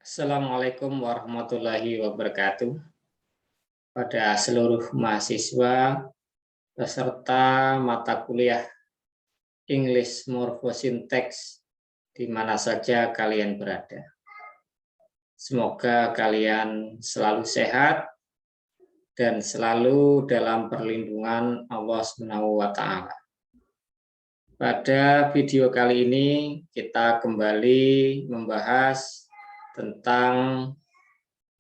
Assalamualaikum warahmatullahi wabarakatuh. Pada seluruh mahasiswa peserta mata kuliah English Morphosyntax di mana saja kalian berada. Semoga kalian selalu sehat dan selalu dalam perlindungan Allah Subhanahu wa Ta'ala. Pada video kali ini kita kembali membahas tentang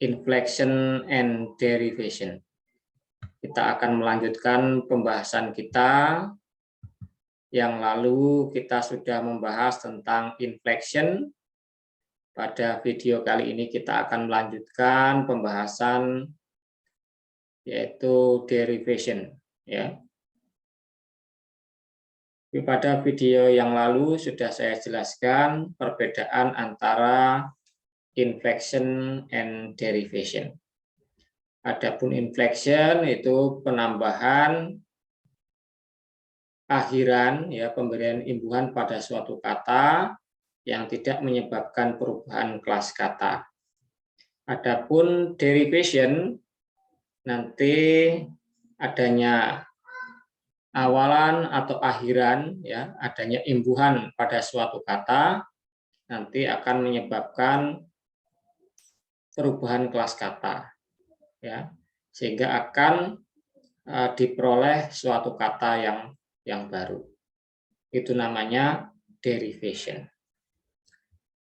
inflection and derivation. Kita akan melanjutkan pembahasan kita. Yang lalu kita sudah membahas tentang inflection. Pada video kali ini kita akan melanjutkan pembahasan yaitu derivation, ya. Pada video yang lalu sudah saya jelaskan perbedaan antara inflection and derivation. Adapun inflection itu penambahan akhiran, ya, pemberian imbuhan pada suatu kata yang tidak menyebabkan perubahan kelas kata. Adapun derivation nanti adanya awalan atau akhiran, ya, adanya imbuhan pada suatu kata nanti akan menyebabkan perubahan kelas kata, ya, sehingga akan diperoleh suatu kata yang baru. Itu namanya derivation.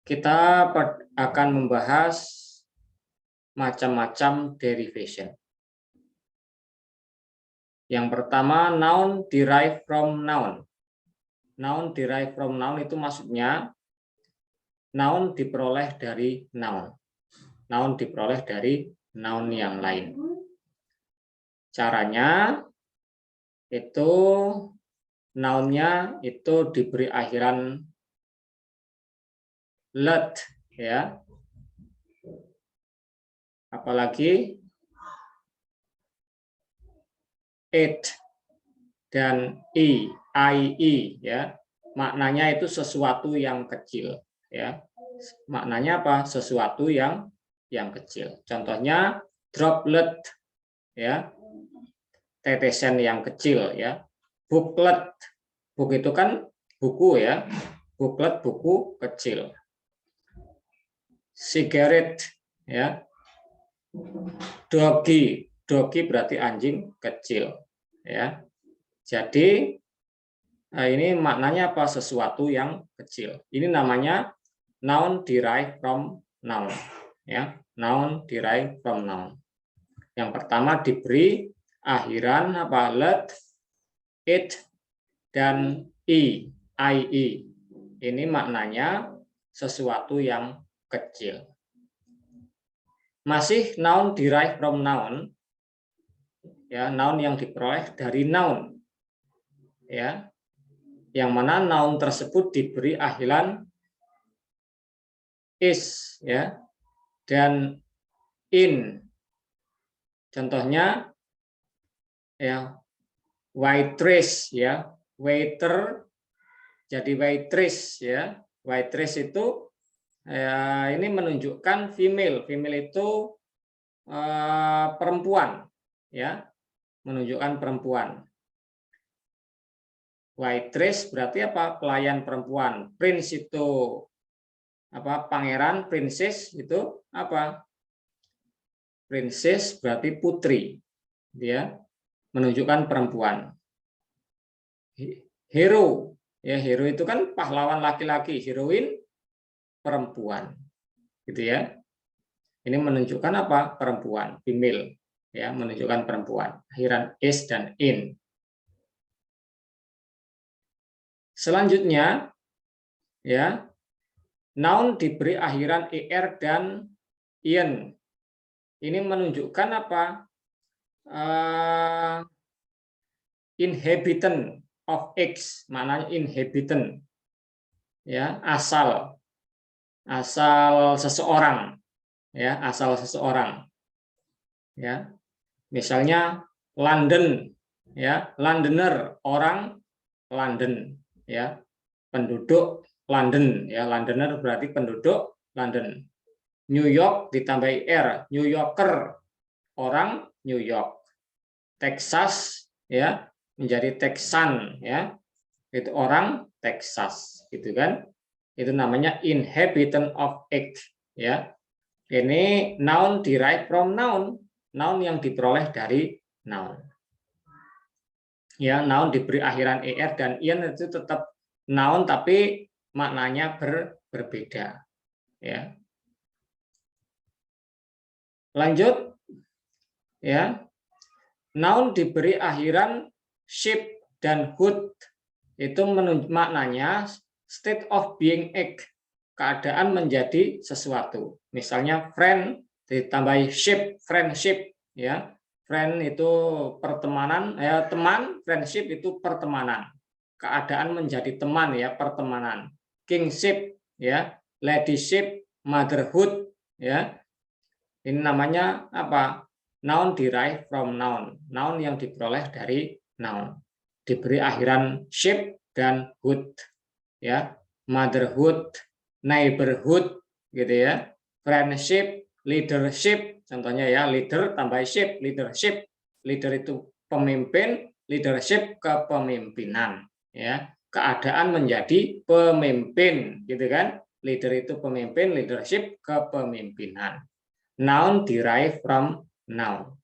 Kita akan membahas macam-macam derivation. Yang pertama, noun derived from noun. Noun derived from noun itu maksudnya noun diperoleh dari noun. Noun diperoleh dari noun yang lain. Caranya itu nounnya itu diberi akhiran let, ya. Apalagi it dan i, ya. Maknanya itu sesuatu yang kecil, ya. Maknanya apa? Sesuatu yang kecil. Contohnya droplet, ya. Tetesan yang kecil, ya. Booklet, book itu kan buku, ya. Booklet buku kecil. Cigarette, ya. Doggy berarti anjing kecil, ya. Jadi ini maknanya apa? Sesuatu yang kecil. Ini namanya noun derived from noun, ya. Noun derived from noun. Yang pertama diberi akhiran apa? Let, it, dan i. Ini maknanya sesuatu yang kecil. Masih noun derived from noun, ya, noun yang diperoleh dari noun, ya, yang mana noun tersebut diberi akhiran is, ya, dan in. Contohnya, ya, waitress, ya, waiter jadi waitress, ya. Waitress itu ya, ini menunjukkan female. Female itu perempuan, ya, menunjukkan perempuan. Waitress berarti apa? Pelayan perempuan. Prince itu apa? Pangeran. Princess itu apa? Princess berarti putri, dia menunjukkan perempuan. Hero, ya, hero itu kan pahlawan laki-laki. Heroin perempuan, gitu, ya. Ini menunjukkan apa? Perempuan, female, ya, menunjukkan perempuan. Akhiran is dan in. Selanjutnya, ya, noun diberi akhiran er dan ien. Ini menunjukkan apa? Inhabitant of X, maknanya inhabitant, ya, asal seseorang, ya, asal seseorang, ya. Misalnya London, ya, Londoner, orang London, ya, penduduk London, ya. Londoner berarti penduduk London. New York ditambahi R, New Yorker, orang New York. Texas ya menjadi Texan ya. Itu orang Texas gitu kan. Itu namanya inhabitant of X ya. Ini noun derived from noun, noun yang diperoleh dari noun. Ya, noun diberi akhiran er dan ian itu tetap noun tapi maknanya berbeda ya. Lanjut ya. Noun diberi akhiran ship dan hood itu maknanya state of being egg, keadaan menjadi sesuatu. Misalnya friend ditambahi ship, friendship ya. Friend itu pertemanan, ya teman, friendship itu pertemanan. Keadaan menjadi teman ya, pertemanan. Kingship ya, ladyship, motherhood ya. Ini namanya apa? Noun derived from noun. Noun yang diperoleh dari noun. Diberi akhiran ship dan hood ya. Motherhood, neighborhood gitu ya. Friendship, leadership, contohnya ya, leader tambah ship, leadership. Leader itu pemimpin, leadership kepemimpinan ya. Keadaan menjadi pemimpin gitu kan. Leader itu pemimpin, leadership kepemimpinan. Noun derived from noun.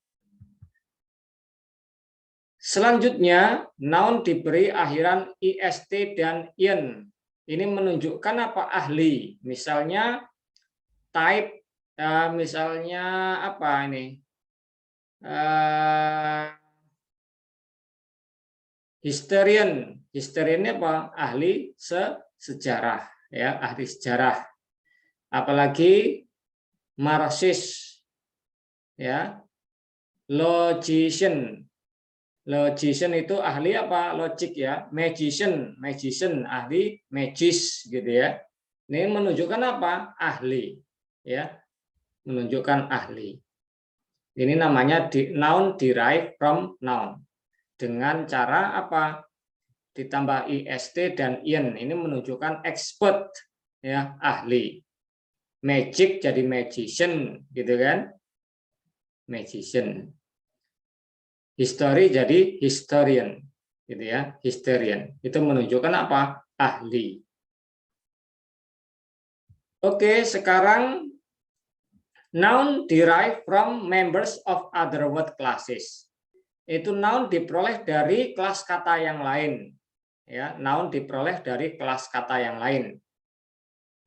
Selanjutnya, noun diberi akhiran ist dan in. Ini menunjukkan apa? Ahli. Misalnya type, misalnya apa ini? Historian. Historian ini apa? Ahli sejarah, ya, ahli sejarah. Apalagi Marxist, ya, logician. Logician itu ahli apa? Logik ya. Magician, magician ahli magis gitu ya. Ini menunjukkan apa? Ahli ya. Menunjukkan ahli. Ini namanya noun derived from noun. Dengan cara apa? Ditambah ist dan in. Ini menunjukkan expert ya, ahli. Magic jadi magician gitu kan? Magician. History jadi historian, gitu ya, historian. Itu menunjukkan apa? Ahli. Oke, sekarang noun derived from members of other word classes. Itu noun diperoleh dari kelas kata yang lain. Ya, noun diperoleh dari kelas kata yang lain.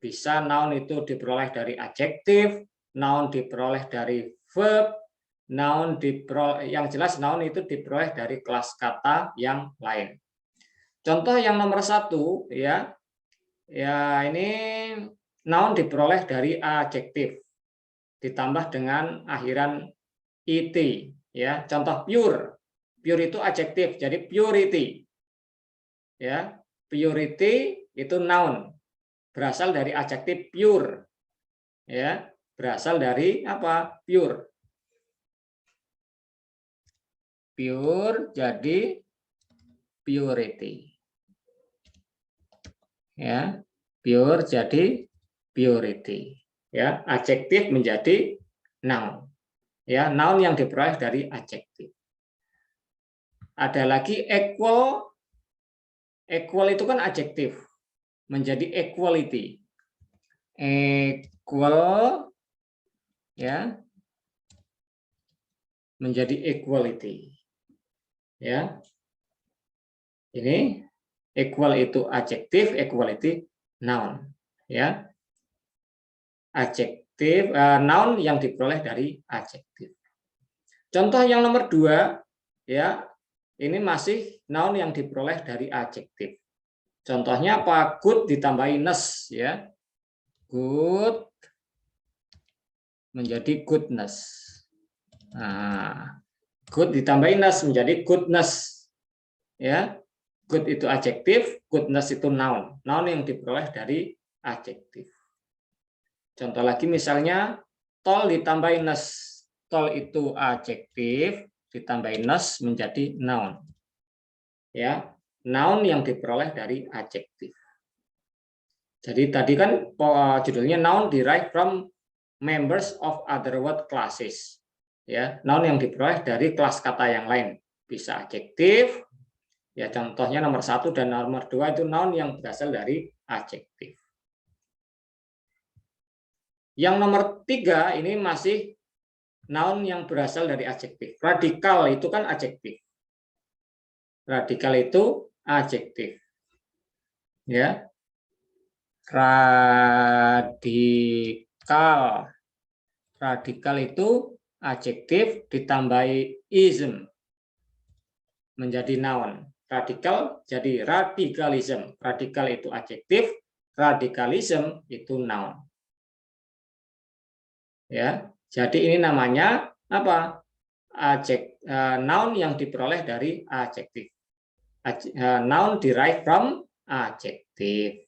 Bisa noun itu diperoleh dari adjektif, noun diperoleh dari verb, noun yang jelas noun itu diperoleh dari kelas kata yang lain. Contoh yang nomor 1 ya, ini noun diperoleh dari adjektif ditambah dengan akhiran it ya. Contoh pure, pure itu adjektif jadi purity ya. Purity itu noun berasal dari adjektif pure ya, berasal dari apa? Pure. Pure jadi purity. Ya, pure jadi purity. Ya, adjektif menjadi noun. Ya, noun yang diperoleh dari adjektif. Ada lagi equal. Equal itu kan adjektif. Menjadi equality. Equal ya. Menjadi equality. Ya. Ini equal itu adjektif, equality noun. Ya. Adjektif, noun yang diperoleh dari adjektif. Contoh yang nomor 2, ya, ini masih noun yang diperoleh dari adjektif. Contohnya apa? Good ditambahi ness, ya. Good menjadi goodness. Nah, good ditambahi ness menjadi goodness, ya. Good itu adjektif, goodness itu noun. Noun yang diperoleh dari adjektif. Contoh lagi misalnya tall ditambahi ness. Tall itu adjektif ditambahi ness menjadi noun. Ya, noun yang diperoleh dari adjektif. Jadi tadi kan judulnya noun derived from members of other word classes. Ya, noun yang diperoleh dari kelas kata yang lain. Bisa adjektif. Ya, contohnya nomor 1 dan nomor 2 itu noun yang berasal dari adjektif. Yang nomor 3 ini masih noun yang berasal dari adjektif. Radikal itu kan adjektif. Radikal itu adjektif. Ya. Radikal. Radikal itu adjektif ditambahi ism menjadi noun. Radikal jadi radikalism. Radikal itu adjektif, radikalism itu noun. Ya, jadi ini namanya apa? Noun yang diperoleh dari adjektif. Noun derived from adjektif.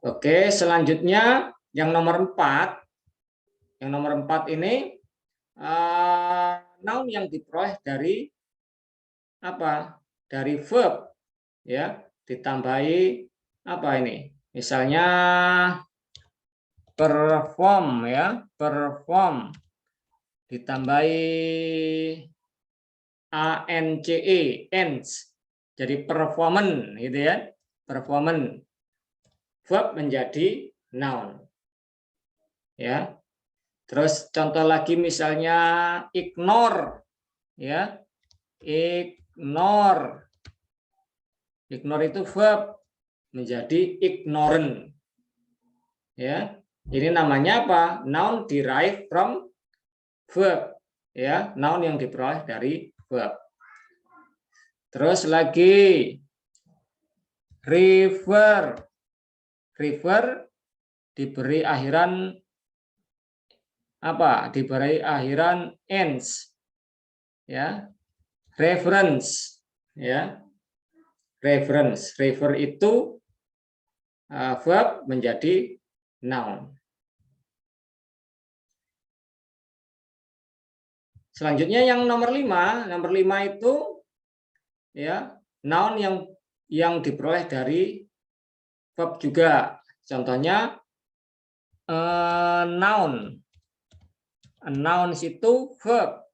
Oke, selanjutnya yang nomor 4. Yang nomor 4 ini noun yang diperoleh dari apa? Dari verb, ya, ditambahi apa ini? Misalnya perform, ya, perform ditambahi ance, ends, jadi performance, gitu ya, performance, verb menjadi noun, ya. Terus contoh lagi misalnya ignore, ya, ignore. Ignore itu verb menjadi ignorant. Ya, ini namanya apa? Noun derived from verb. Ya, noun yang diperoleh dari verb. Terus lagi refer. Refer diberi akhiran apa? Diberi akhiran ends. Ya. Reference, ya. Reference, refer itu verb menjadi noun. Selanjutnya yang nomor 5, nomor 5 itu ya noun yang diperoleh dari verb juga. Contohnya noun. Nouns itu verb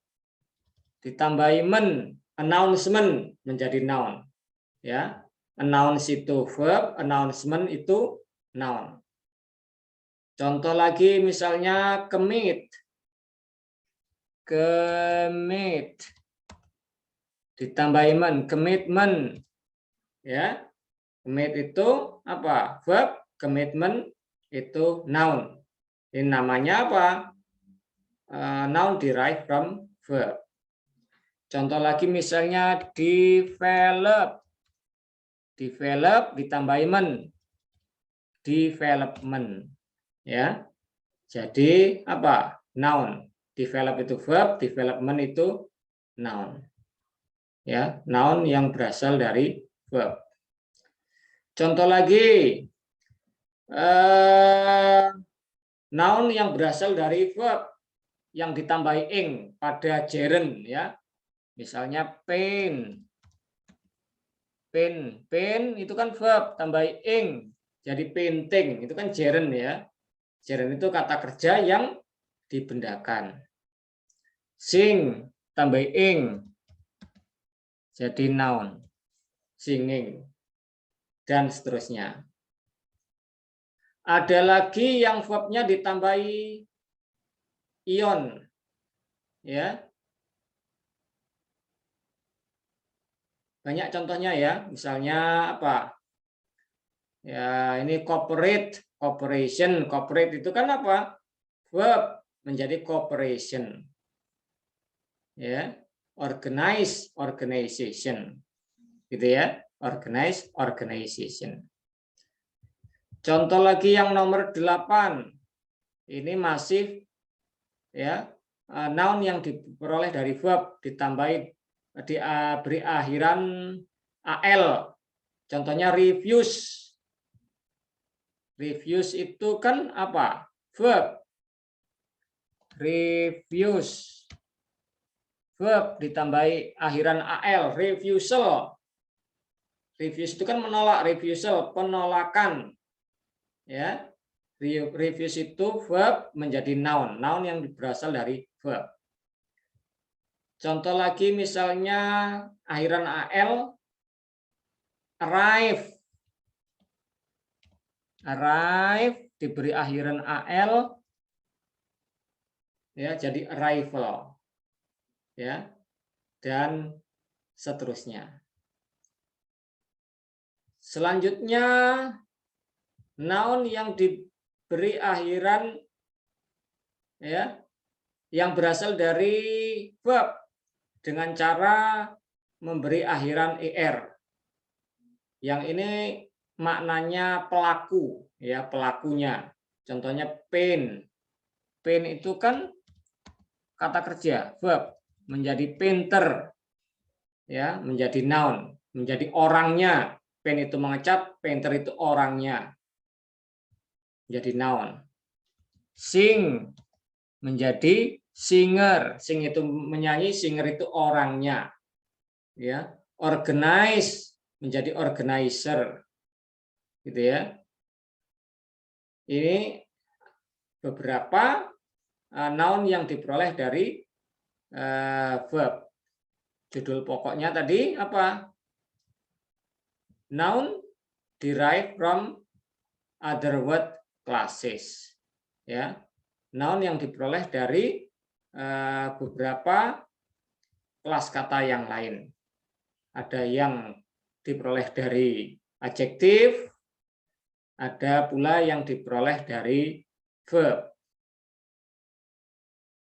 ditambahi men, announcement menjadi noun. Ya, announce itu verb, announcement itu noun. Contoh lagi misalnya commit. Commit ditambahi men, commitment. Ya. Commit itu apa? Verb, commitment itu noun. Ini namanya apa? Noun derived from verb. Contoh lagi misalnya develop. Develop ditambahi men, development, ya. Jadi apa? Noun. Develop itu verb, development itu noun. Ya, noun yang berasal dari verb. Contoh lagi noun yang berasal dari verb yang ditambahi ing pada gerund, ya. Misalnya pain. Pain, pain itu kan verb tambahi ing jadi painting, itu kan gerund, ya. Gerund itu kata kerja yang dibendakan. Sing tambah ing jadi noun, singing, dan seterusnya. Ada lagi yang verbnya ditambahi ion, ya. Banyak contohnya, ya. Misalnya apa? Ya, ini cooperate, cooperation. Cooperate itu kan apa? Verb menjadi cooperation. Ya, organize, organization. Gitu ya, organize, organization. Contoh lagi yang nomor 8. Ini masih ya noun yang diperoleh dari verb ditambahi diberi akhiran al. Contohnya refuse. Refuse itu kan apa? Verb. Refuse. Verb ditambahi akhiran al, refusal. Refuse itu kan menolak, refusal, penolakan. Ya. Refuse itu verb menjadi noun. Noun yang berasal dari verb. Contoh lagi misalnya akhiran al, arrive. Arrive diberi akhiran al, ya, jadi arrival. Ya. Dan seterusnya. Selanjutnya noun yang diberi akhiran, ya, yang berasal dari verb dengan cara memberi akhiran er. Yang ini maknanya pelaku, ya, pelakunya. Contohnya paint. Paint itu kan kata kerja, verb, menjadi painter, ya, menjadi noun, menjadi orangnya. Paint itu mengecat, painter itu orangnya, jadi noun. Sing menjadi singer, sing itu menyanyi, singer itu orangnya, ya. Organize menjadi organizer, gitu ya. Ini beberapa noun yang diperoleh dari verb. Judul pokoknya tadi apa? Noun derived from other word classes, ya. Noun yang diperoleh dari beberapa kelas kata yang lain. Ada yang diperoleh dari adjektif, ada pula yang diperoleh dari verb.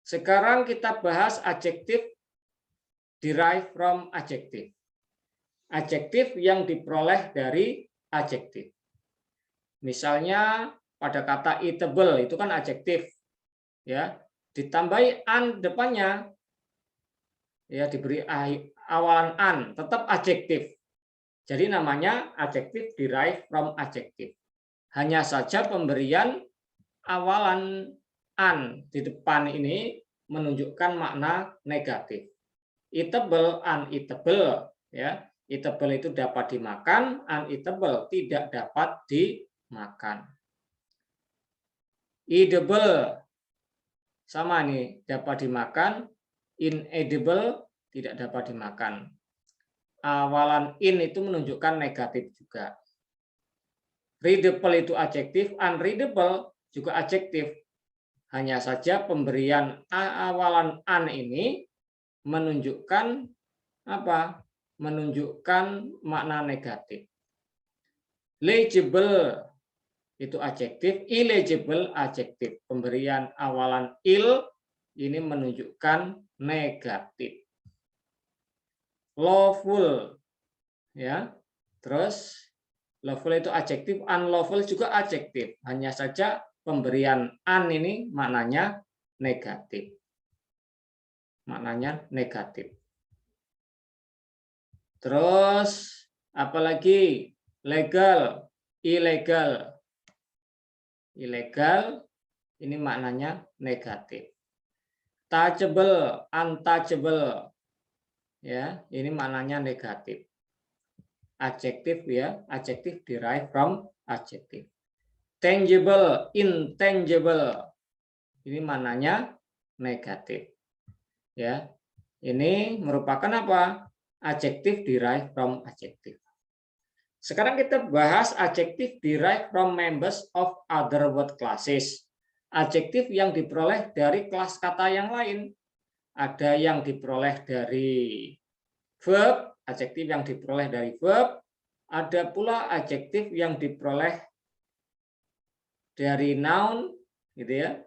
Sekarang kita bahas adjektif derived from adjective. Adjektif yang diperoleh dari adjektif. Misalnya pada kata eatable itu kan adjektif, ya, ditambahi an depannya, ya, diberi awalan an, tetap adjektif. Jadi namanya adjektif derived from adjective. Hanya saja pemberian awalan an di depan ini menunjukkan makna negatif. Eatable, uneatable, ya. Eatable itu dapat dimakan, uneatable tidak dapat dimakan. Edible sama nih, dapat dimakan, inedible tidak dapat dimakan. Awalan in itu menunjukkan negatif juga. Readable itu adjektif, unreadable juga adjektif. Hanya saja pemberian awalan an ini menunjukkan apa? Menunjukkan makna negatif. Legible itu adjektif, illegible adjektif. Pemberian awalan il ini menunjukkan negatif. Lawful, ya. Terus lawful itu adjektif, unlawful juga adjektif. Hanya saja pemberian an ini maknanya negatif. Maknanya negatif. Terus apalagi? Legal, illegal. Ilegal ini maknanya negatif. Touchable, untouchable, ya, ini maknanya negatif. Adjektif, ya, adjektif derived from adjective. Tangible, intangible, ini maknanya negatif, ya. Ini merupakan apa? Adjektif derived from adjective. Sekarang kita bahas adjektif derived from members of other word classes. Adjektif yang diperoleh dari kelas kata yang lain. Ada yang diperoleh dari verb, adjektif yang diperoleh dari verb. Ada pula adjektif yang diperoleh dari noun, gitu ya.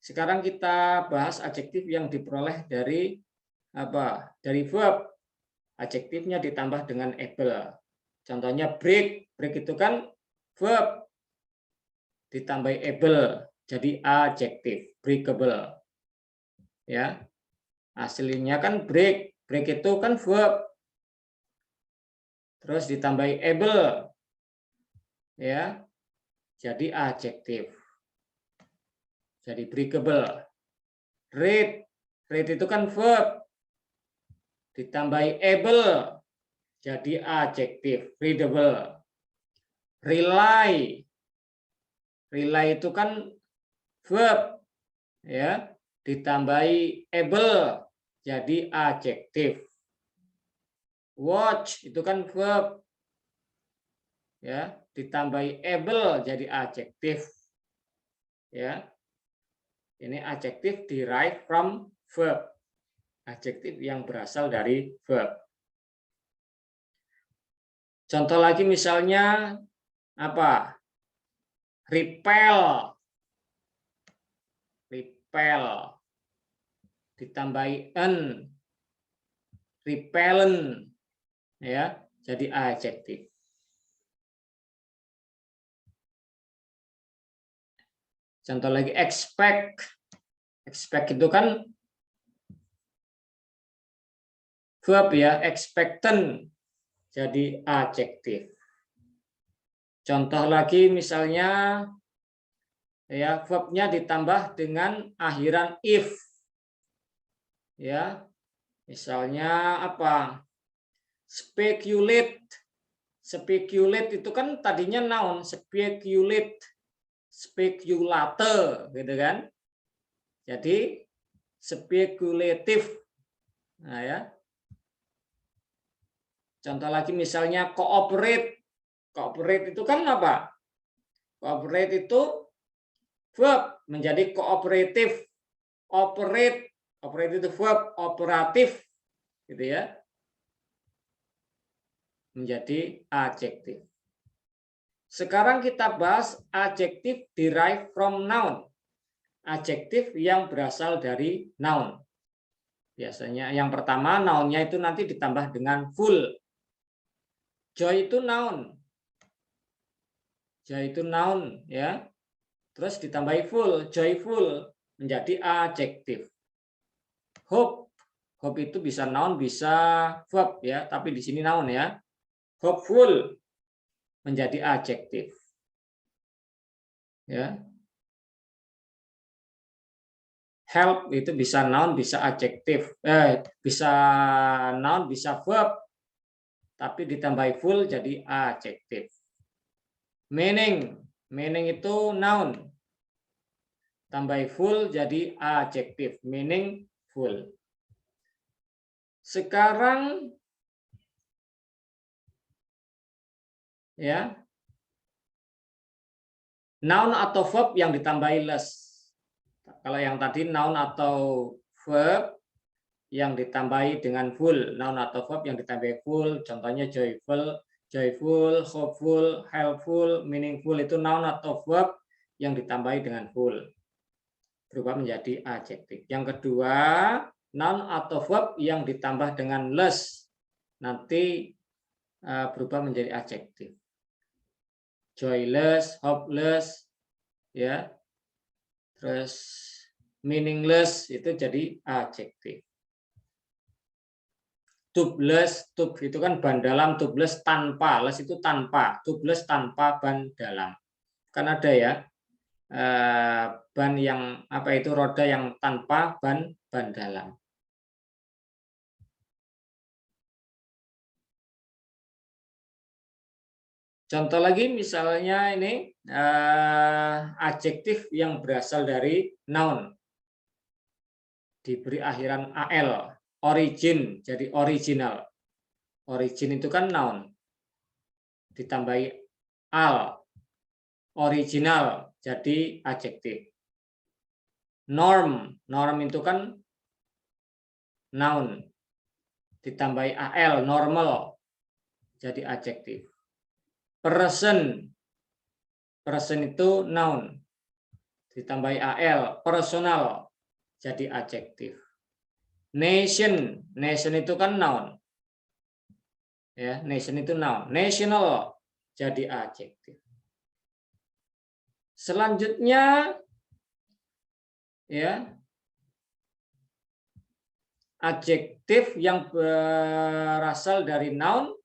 Sekarang kita bahas adjektif yang diperoleh dari apa? Dari verb. Adjektifnya ditambah dengan able. Contohnya break, break itu kan verb ditambah able jadi adjektif, breakable. Ya. Aslinya kan break, break itu kan verb. Terus ditambah able. Ya. Jadi adjektif. Jadi breakable. Read, read itu kan verb. Ditambah able jadi adjektif, readable. Rely, Rely itu kan verb, ya, ditambahi able jadi adjektif. Watch itu kan verb, ya, ditambahi able jadi adjektif, ya. Ini adjektif derived from verb, adjektif yang berasal dari verb. Contoh lagi misalnya apa? Repel, repel ditambahi an, repellent, ya, jadi adjektif. Contoh lagi expect, expect itu kan verb, ya, expectant jadi adjektif. Contoh lagi misalnya, ya, verbnya ditambah dengan akhiran if, ya, misalnya apa? Speculate, speculate itu kan tadinya noun, speculate, spekulator, gitu kan? Jadi spekulatif. Nah, ya. Contoh lagi misalnya cooperate, cooperate itu kan apa? Cooperate itu verb menjadi kooperatif, operate, operate itu verb, operatif, gitu ya, menjadi adjektif. Sekarang kita bahas adjektif derived from noun, adjektif yang berasal dari noun. Biasanya yang pertama nounnya itu nanti ditambah dengan full. Joy itu noun, joy itu noun, ya. Terus ditambahi full, joyful menjadi adjektif. Hope, hope itu bisa noun bisa verb, ya, tapi di sini noun, ya. Hopeful menjadi adjektif, ya. Help itu bisa noun bisa adjektif, bisa noun bisa verb, tapi ditambahi full jadi adjektif. Meaning, meaning itu noun, tambah full jadi adjektif, meaningful. Sekarang, ya, noun atau verb yang ditambahi less. Kalau yang tadi noun atau verb yang ditambahi dengan full, noun atau verb yang ditambahi full, contohnya joyful, joyful, hopeful, helpful, meaningful itu noun atau verb yang ditambahi dengan full, berubah menjadi adjektif. Yang kedua, noun atau verb yang ditambah dengan less, nanti berubah menjadi adjektif. Joyless, hopeless, ya, terus meaningless itu jadi adjektif. Tubeless, tub itu kan ban dalam, tubeless tanpa, less itu tanpa, tubeless tanpa ban dalam. Kan ada, ya, ban yang apa itu roda yang tanpa ban dalam. Contoh lagi misalnya ini adjektif yang berasal dari noun, diberi akhiran al, origin jadi original. Origin itu kan noun, ditambahi al, original jadi adjektif. Norm, norm itu kan noun, ditambahi al, normal jadi adjektif. Person, person itu noun, ditambahi al, personal jadi adjektif. Nation, nation itu kan noun, ya, nation itu noun, national jadi adjektif. Selanjutnya, ya, adjektif yang berasal dari noun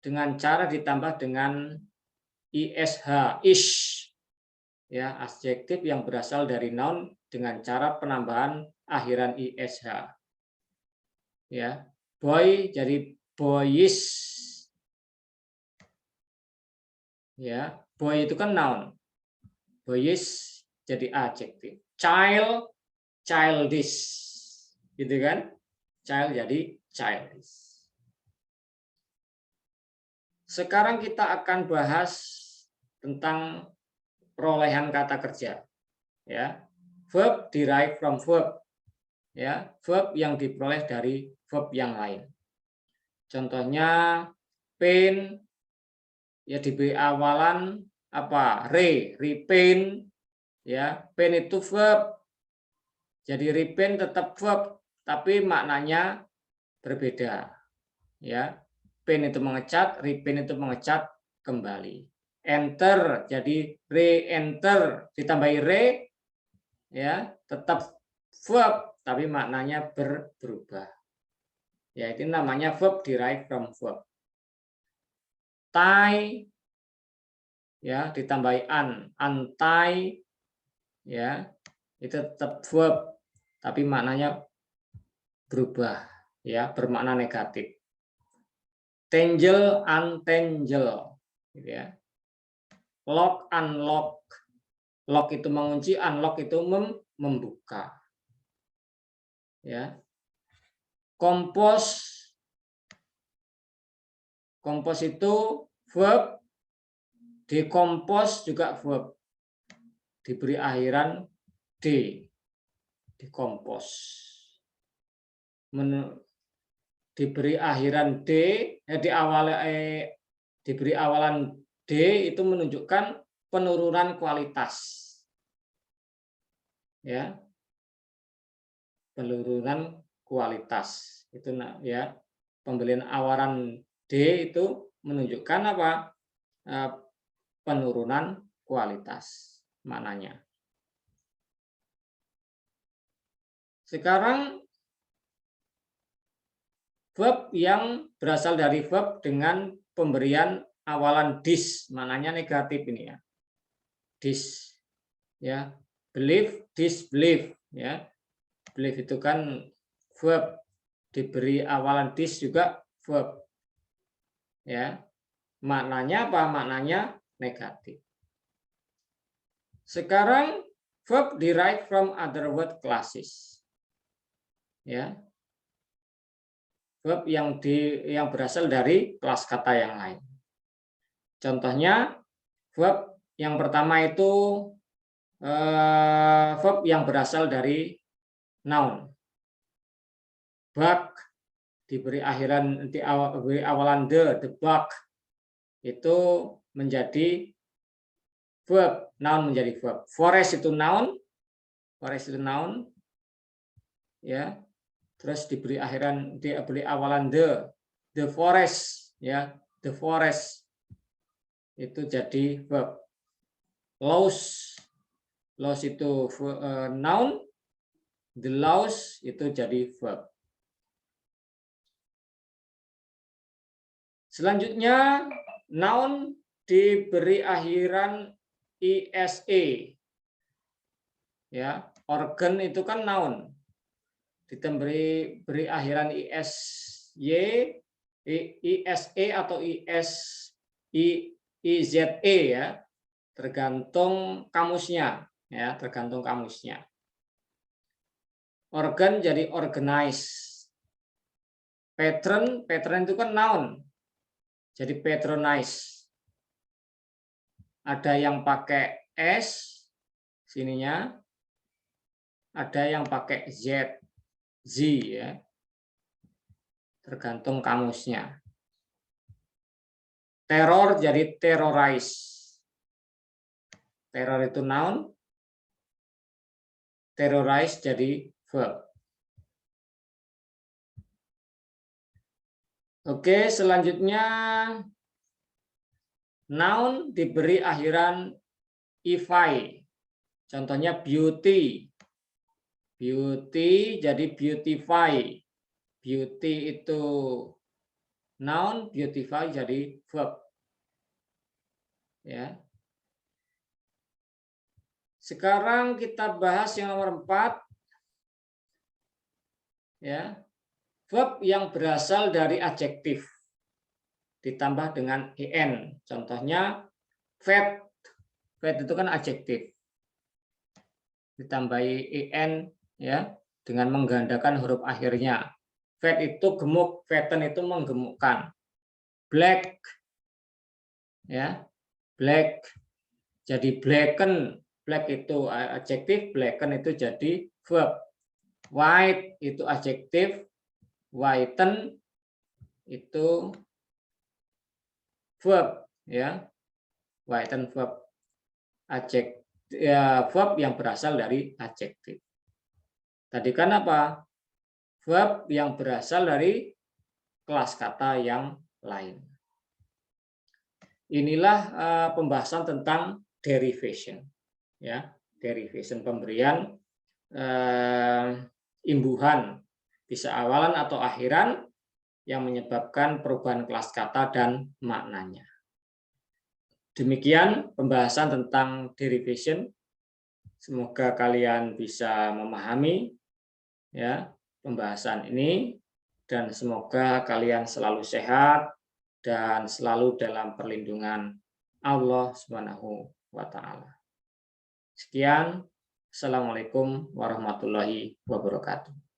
dengan cara ditambah dengan ish, ish, ya, adjektif yang berasal dari noun dengan cara penambahan akhiran ish, ya. Boy jadi boyish, ya, boy itu kan noun, boyish jadi adjektif. Child, childish, gitu kan? Child jadi childish. Sekarang kita akan bahas tentang perolehan kata kerja. Ya, verb derived from verb. Ya, verb yang diperoleh dari verb yang lain. Contohnya paint ya diberi awalan apa? Repaint ya, paint itu verb. Jadi repaint tetap verb tapi maknanya berbeda. Ya. Paint itu mengecat, repaint itu mengecat kembali. Enter jadi re-enter ditambahi re ya, tetap verb tapi maknanya berubah. Ya, itu namanya verb derived from verb. Tie ya ditambahi untie ya, itu tetap verb tapi maknanya berubah ya, bermakna negatif. Tangle untangle gitu ya. Lock unlock. Lock itu mengunci, unlock itu membuka. Ya. Compose. Compose itu verb. Decompose juga verb. Diberi akhiran d. Decompose. Diberi akhiran d, diberi awalan d itu menunjukkan penurunan kualitas. Ya. Penurunan kualitas. Itu ya. Pembelian awalan D itu menunjukkan apa? Penurunan kualitas maknanya. Sekarang verb yang berasal dari verb dengan pemberian awalan dis, maknanya negatif ini ya. Dis ya. Believe, disbelieve ya. Believe itu kan verb, diberi awalan dis juga verb. Ya. Maknanya apa? Maknanya negatif. Sekarang verb derived from other word classes. Ya. Verb yang berasal dari kelas kata yang lain. Contohnya verb yang pertama itu verb yang berasal dari noun. Bug diberi awalan the bug itu menjadi verb, noun menjadi verb. Forest itu noun, ya. Terus diberi awalan the forest, ya, the forest itu jadi verb. Laws itu noun, the laws itu jadi verb. Selanjutnya noun diberi akhiran ise. Ya, organ itu kan noun. Beri akhiran isy, ise atau ize ya. Tergantung kamusnya, ya, tergantung kamusnya. Organ jadi organize. Patron itu kan noun. Jadi patronize. Ada yang pakai S sininya, ada yang pakai Z ya. Tergantung kamusnya. Teror jadi terrorize. Teror itu noun. Terrorize jadi verb. Oke, selanjutnya noun diberi akhiran ify. Contohnya beauty. Beauty jadi beautify. Beauty itu noun, beautify jadi verb. Ya. Sekarang kita bahas yang nomor 4. Ya. Verb yang berasal dari adjektif ditambah dengan en. Contohnya fat Fat itu kan adjektif. Ditambahi en ya dengan menggandakan huruf akhirnya. Fat itu gemuk, fatten itu menggemukkan. Black ya. Black jadi blacken, black itu adjektif, blacken itu jadi verb. White itu adjektif, whiten itu verb ya. Whiten verb. Adjektif ya, verb yang berasal dari adjektif. Tadi kan apa? Verb yang berasal dari kelas kata yang lain. Inilah pembahasan tentang derivation. Ya, derivation pemberian imbuhan bisa awalan atau akhiran yang menyebabkan perubahan kelas kata dan maknanya. Demikian pembahasan tentang derivation. Semoga kalian bisa memahami ya pembahasan ini dan semoga kalian selalu sehat dan selalu dalam perlindungan Allah Subhanahu wa taala. Sekian, Assalamualaikum warahmatullahi wabarakatuh.